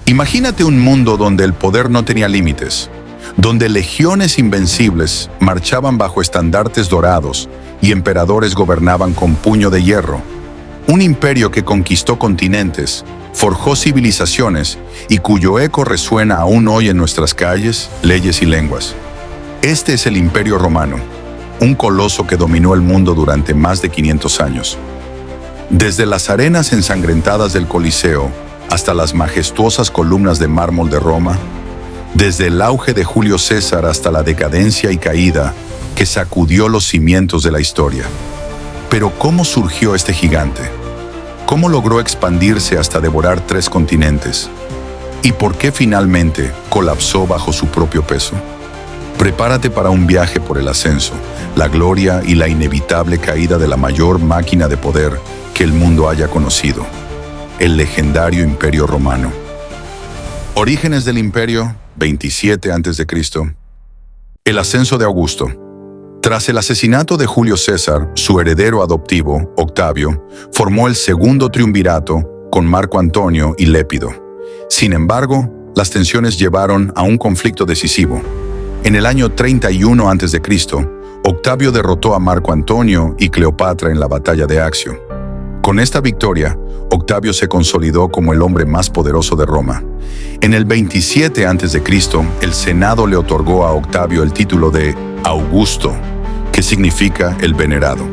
Imagínate un mundo donde el poder no tenía límites, donde legiones invencibles marchaban bajo estandartes dorados y emperadores gobernaban con puño de hierro. Un imperio que conquistó continentes, forjó civilizaciones y cuyo eco resuena aún hoy en nuestras calles, leyes y lenguas. Este es el Imperio Romano, un coloso que dominó el mundo durante más de 500 años. Desde las arenas ensangrentadas del Coliseo hasta las majestuosas columnas de mármol de Roma, desde el auge de Julio César hasta la decadencia y caída que sacudió los cimientos de la historia. Pero ¿cómo surgió este gigante? ¿Cómo logró expandirse hasta devorar 3 continentes? ¿Y por qué finalmente colapsó bajo su propio peso? Prepárate para un viaje por el ascenso, la gloria y la inevitable caída de la mayor máquina de poder que el mundo haya conocido, el legendario Imperio Romano. Orígenes del Imperio, 27 a.C. El ascenso de Augusto. Tras el asesinato de Julio César, su heredero adoptivo, Octavio, formó el segundo triunvirato con Marco Antonio y Lépido. Sin embargo, las tensiones llevaron a un conflicto decisivo. En el año 31 a.C., Octavio derrotó a Marco Antonio y Cleopatra en la batalla de Accio. Con esta victoria, Octavio se consolidó como el hombre más poderoso de Roma. En el 27 a.C., el Senado le otorgó a Octavio el título de Augusto, que significa el venerado.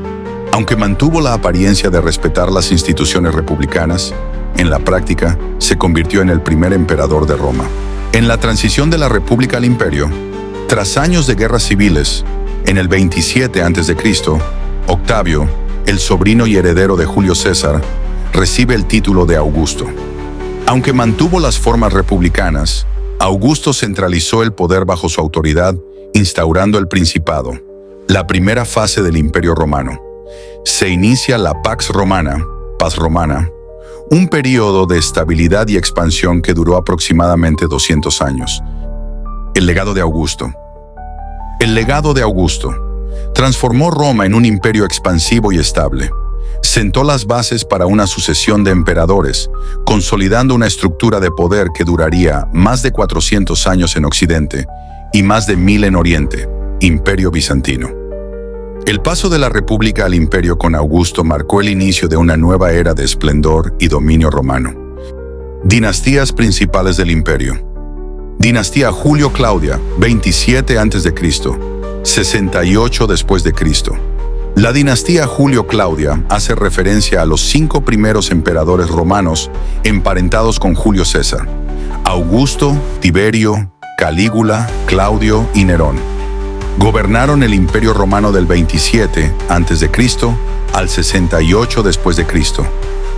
Aunque mantuvo la apariencia de respetar las instituciones republicanas, en la práctica se convirtió en el primer emperador de Roma. En la transición de la República al Imperio, tras años de guerras civiles, en el 27 a.C., Octavio, el sobrino y heredero de Julio César, recibe el título de Augusto. Aunque mantuvo las formas republicanas, Augusto centralizó el poder bajo su autoridad, instaurando el Principado, la primera fase del Imperio Romano. Se inicia la Pax Romana, paz romana, un período de estabilidad y expansión que duró aproximadamente 200 años. El legado de Augusto. El legado de Augusto transformó Roma en un imperio expansivo y estable. Sentó las bases para una sucesión de emperadores, consolidando una estructura de poder que duraría más de 400 años en Occidente y más de 1000 en Oriente, Imperio Bizantino. El paso de la República al Imperio con Augusto marcó el inicio de una nueva era de esplendor y dominio romano. Dinastías principales del Imperio. Dinastía Julio-Claudia, 27 a.C., 68 después de Cristo. La dinastía Julio-Claudia hace referencia a los 5 primeros emperadores romanos emparentados con Julio César: Augusto, Tiberio, Calígula, Claudio y Nerón. Gobernaron el Imperio Romano del 27 a.C. al 68 después de Cristo,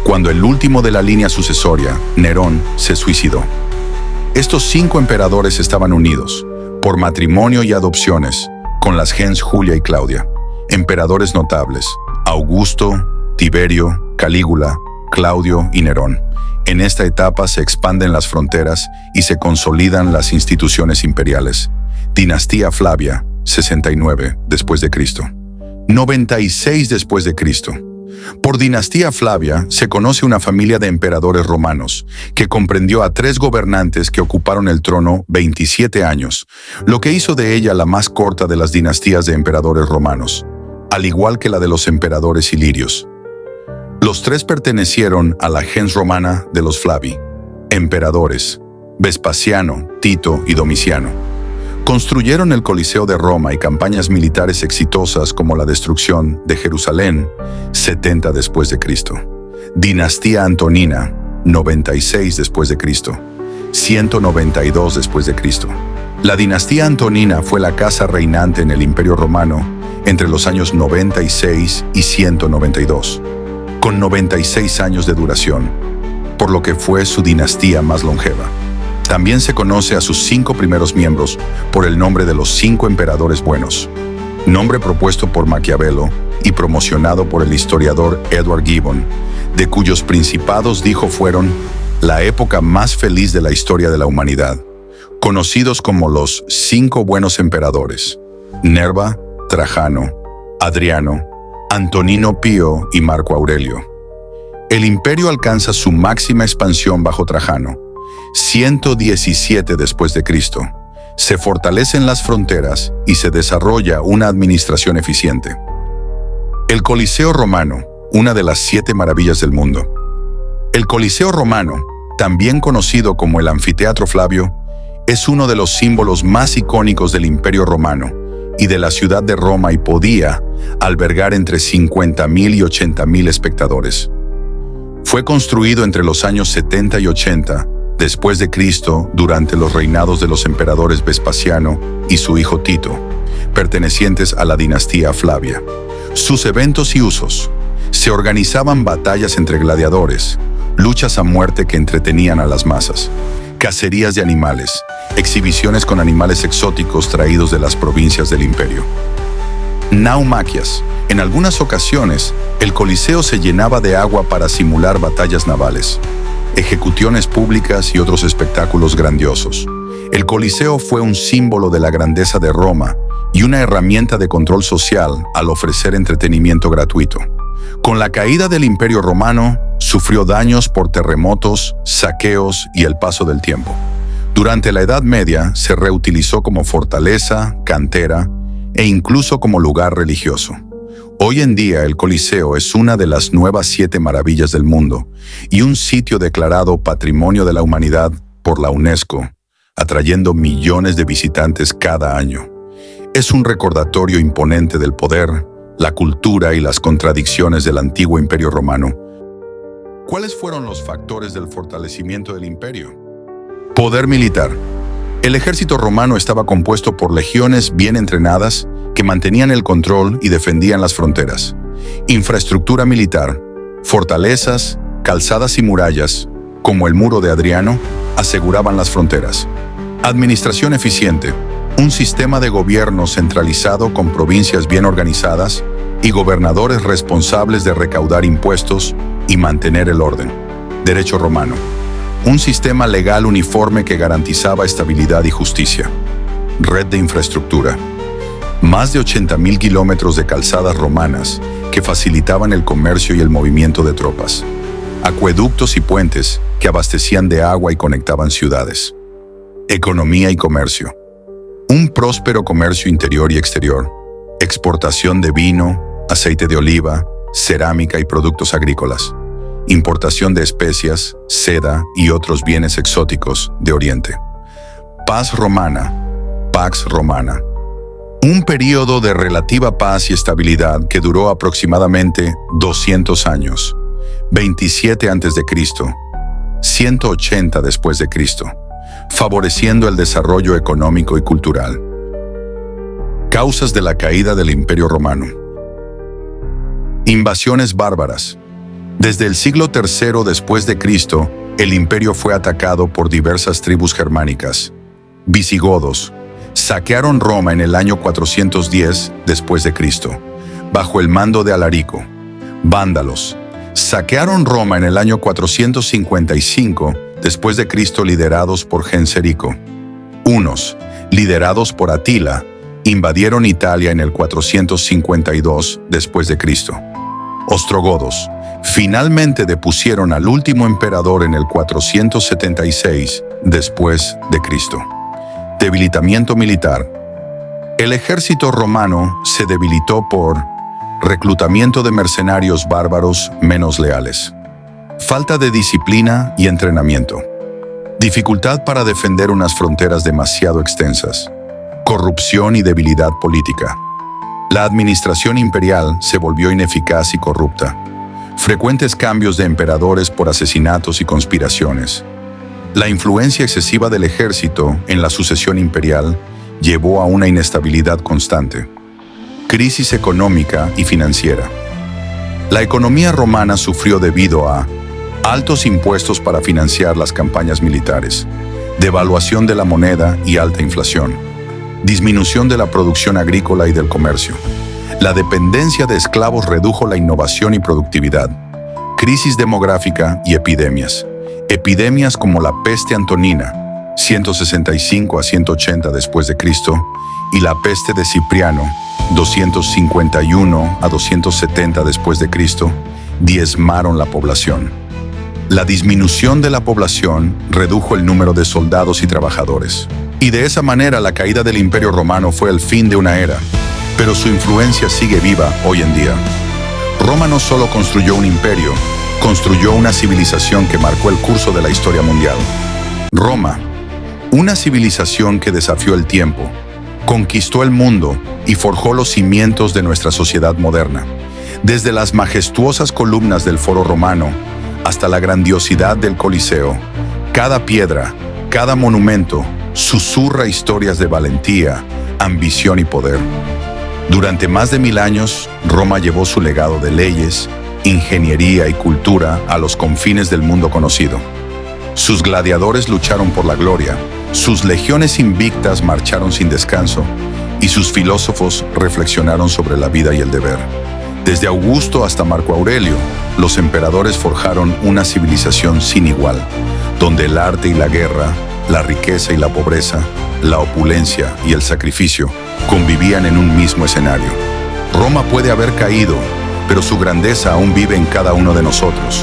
cuando el último de la línea sucesoria, Nerón, se suicidó. Estos 5 emperadores estaban unidos, por matrimonio y adopciones, con las gens Julia y Claudia. Emperadores notables: Augusto, Tiberio, Calígula, Claudio y Nerón. En esta etapa se expanden las fronteras y se consolidan las instituciones imperiales. Dinastía Flavia, 69 después de Cristo. 96 después de Cristo. Por dinastía Flavia se conoce una familia de emperadores romanos que comprendió a 3 gobernantes que ocuparon el trono 27 años, lo que hizo de ella la más corta de las dinastías de emperadores romanos, al igual que la de los emperadores ilirios. Los 3 pertenecieron a la gens romana de los Flavi, emperadores Vespasiano, Tito y Domiciano. Construyeron el Coliseo de Roma y campañas militares exitosas como la destrucción de Jerusalén, 70 después de Cristo. Dinastía Antonina, 96 después de Cristo, 192 después de Cristo. La dinastía Antonina fue la casa reinante en el Imperio Romano entre los años 96 y 192, con 96 años de duración, por lo que fue su dinastía más longeva. También se conoce a sus 5 primeros miembros por el nombre de los 5 emperadores buenos, nombre propuesto por Maquiavelo y promocionado por el historiador Edward Gibbon, de cuyos principados dijo fueron la época más feliz de la historia de la humanidad, conocidos como los 5 buenos emperadores: Nerva, Trajano, Adriano, Antonino Pío y Marco Aurelio. El imperio alcanza su máxima expansión bajo Trajano. 117 después de Cristo. Se fortalecen las fronteras y se desarrolla una administración eficiente. El Coliseo Romano, una de las 7 maravillas del mundo. El Coliseo Romano, también conocido como el Anfiteatro Flavio, es uno de los símbolos más icónicos del Imperio Romano y de la ciudad de Roma, y podía albergar entre 50.000 y 80.000 espectadores. Fue construido entre los años 70 y 80 después de Cristo durante los reinados de los emperadores Vespasiano y su hijo Tito, pertenecientes a la dinastía Flavia. Sus eventos y usos: se organizaban batallas entre gladiadores, luchas a muerte que entretenían a las masas, cacerías de animales, exhibiciones con animales exóticos traídos de las provincias del imperio. Naumaquias. En algunas ocasiones, el Coliseo se llenaba de agua para simular batallas navales, ejecuciones públicas y otros espectáculos grandiosos. El Coliseo fue un símbolo de la grandeza de Roma y una herramienta de control social al ofrecer entretenimiento gratuito. Con la caída del Imperio Romano, sufrió daños por terremotos, saqueos y el paso del tiempo. Durante la Edad Media se reutilizó como fortaleza, cantera e incluso como lugar religioso. Hoy en día el Coliseo es una de las nuevas 7 maravillas del mundo y un sitio declarado Patrimonio de la Humanidad por la UNESCO, atrayendo millones de visitantes cada año. Es un recordatorio imponente del poder, la cultura y las contradicciones del antiguo Imperio Romano. ¿Cuáles fueron los factores del fortalecimiento del imperio? Poder militar. El ejército romano estaba compuesto por legiones bien entrenadas que mantenían el control y defendían las fronteras. Infraestructura militar, fortalezas, calzadas y murallas, como el Muro de Adriano, aseguraban las fronteras. Administración eficiente, un sistema de gobierno centralizado con provincias bien organizadas y gobernadores responsables de recaudar impuestos y mantener el orden. Derecho romano, un sistema legal uniforme que garantizaba estabilidad y justicia. Red de infraestructura, más de 80.000 kilómetros de calzadas romanas que facilitaban el comercio y el movimiento de tropas. Acueductos y puentes que abastecían de agua y conectaban ciudades. Economía y comercio, un próspero comercio interior y exterior. Exportación de vino, aceite de oliva, cerámica y productos agrícolas. Importación de especias, seda y otros bienes exóticos de Oriente. Paz romana, Pax Romana. Un período de relativa paz y estabilidad que duró aproximadamente 200 años. 27 a.C., 180 después de Cristo, favoreciendo el desarrollo económico y cultural. Causas de la caída del Imperio Romano. Invasiones bárbaras. Desde el siglo III después de Cristo, el imperio fue atacado por diversas tribus germánicas. Visigodos saquearon Roma en el año 410 después de Cristo, bajo el mando de Alarico. Vándalos saquearon Roma en el año 455 después de Cristo, liderados por Genserico. Hunos, liderados por Atila, invadieron Italia en el 452 después de Cristo. Ostrogodos finalmente depusieron al último emperador en el 476 después de Cristo. Debilitamiento militar. El ejército romano se debilitó por reclutamiento de mercenarios bárbaros menos leales, falta de disciplina y entrenamiento, dificultad para defender unas fronteras demasiado extensas, corrupción y debilidad política. La administración imperial se volvió ineficaz y corrupta. Frecuentes cambios de emperadores por asesinatos y conspiraciones. La influencia excesiva del ejército en la sucesión imperial llevó a una inestabilidad constante. Crisis económica y financiera. La economía romana sufrió debido a altos impuestos para financiar las campañas militares, devaluación de la moneda y alta inflación, disminución de la producción agrícola y del comercio. La dependencia de esclavos redujo la innovación y productividad. Crisis demográfica y epidemias. Epidemias como la peste antonina, 165 a 180 después de Cristo, y la peste de Cipriano, 251 a 270 después de Cristo, diezmaron la población. La disminución de la población redujo el número de soldados y trabajadores. Y de esa manera la caída del Imperio Romano fue el fin de una era, pero su influencia sigue viva hoy en día. Roma no solo construyó un imperio, construyó una civilización que marcó el curso de la historia mundial. Roma, una civilización que desafió el tiempo, conquistó el mundo y forjó los cimientos de nuestra sociedad moderna. Desde las majestuosas columnas del Foro Romano hasta la grandiosidad del Coliseo, cada piedra, cada monumento, susurra historias de valentía, ambición y poder. Durante más de 1000 años, Roma llevó su legado de leyes, ingeniería y cultura a los confines del mundo conocido. Sus gladiadores lucharon por la gloria, sus legiones invictas marcharon sin descanso y sus filósofos reflexionaron sobre la vida y el deber. Desde Augusto hasta Marco Aurelio, los emperadores forjaron una civilización sin igual, donde el arte y la guerra, la riqueza y la pobreza, la opulencia y el sacrificio convivían en un mismo escenario. Roma puede haber caído, pero su grandeza aún vive en cada uno de nosotros.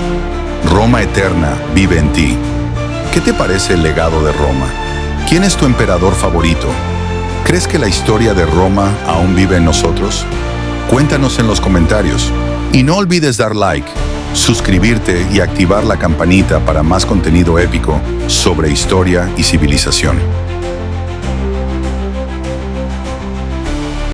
Roma eterna vive en ti. ¿Qué te parece el legado de Roma? ¿Quién es tu emperador favorito? ¿Crees que la historia de Roma aún vive en nosotros? Cuéntanos en los comentarios. Y no olvides dar like, suscribirte y activar la campanita para más contenido épico sobre historia y civilización.